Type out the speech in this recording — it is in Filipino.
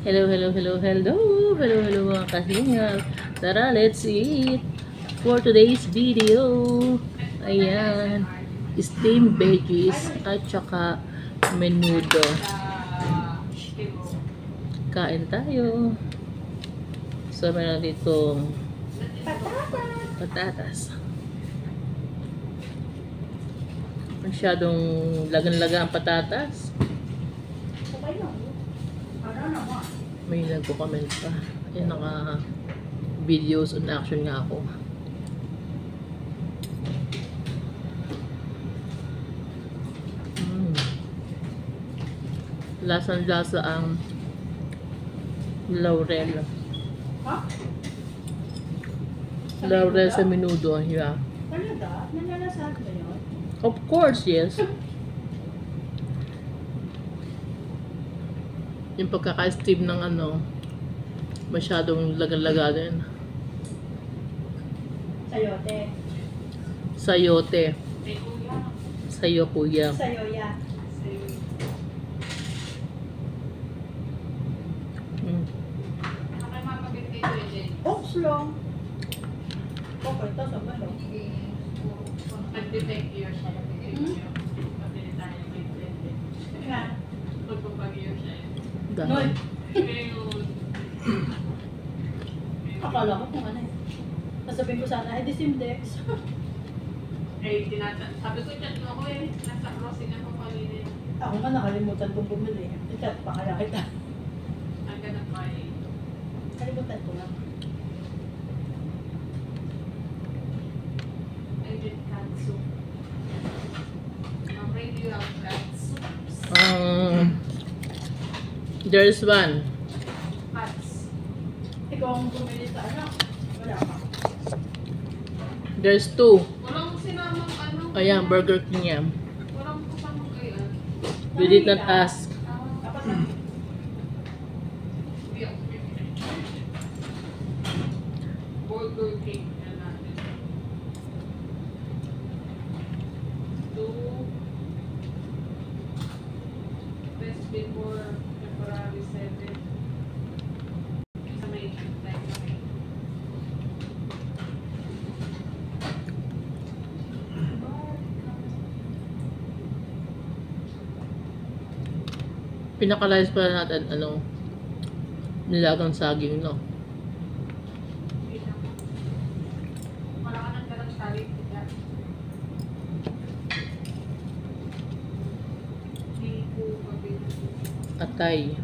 Hello, hello, hello, hello. Hello, hello mga kahingal. Tara, let's eat. For today's video, ayan, steamed veggies at saka menudo. Kain tayo. So, meron ditong patatas. Masyadong lagan-laga ang patatas. May nagko-comment pa. Ayan, naka videos on action nga ako. Lasang-lasa ang laurel. Laurel sa menudo. Yeah. Talaga? Nanlalasag ba yun? Of course, yes. Yung pagkaka-steam ng masyadong laga-laga din. Sayote. Sayote. Sayo, kuya. Sayoya. Oops lang. Okay, ito sa malo. Dahil. Akala ko kung ano eh. Nasabihin ko sana, ay disimdex. Sabi ko chat mo ako nasa crossing ako kanina. Ako nga nakalimutan kong bumili. I-chat pa kaya kita. I'm gonna buy. Kalimutan ko lang. I did cat soup. Already you have cat soups. There's one. Cats. Ikaw ang bumili sa ano? Wala ka. There's two. Walang sinamang ano. Ayan, Burger King yan. Walang kasamang kayo. You did not ask. Dapat na. Burger King. Yan natin. 2. Best before February 7. Sa may time. Pinakalayas pala natin, nilagang saging, no? Wala ka nang ganang salit. Hindi po mabili. Atay.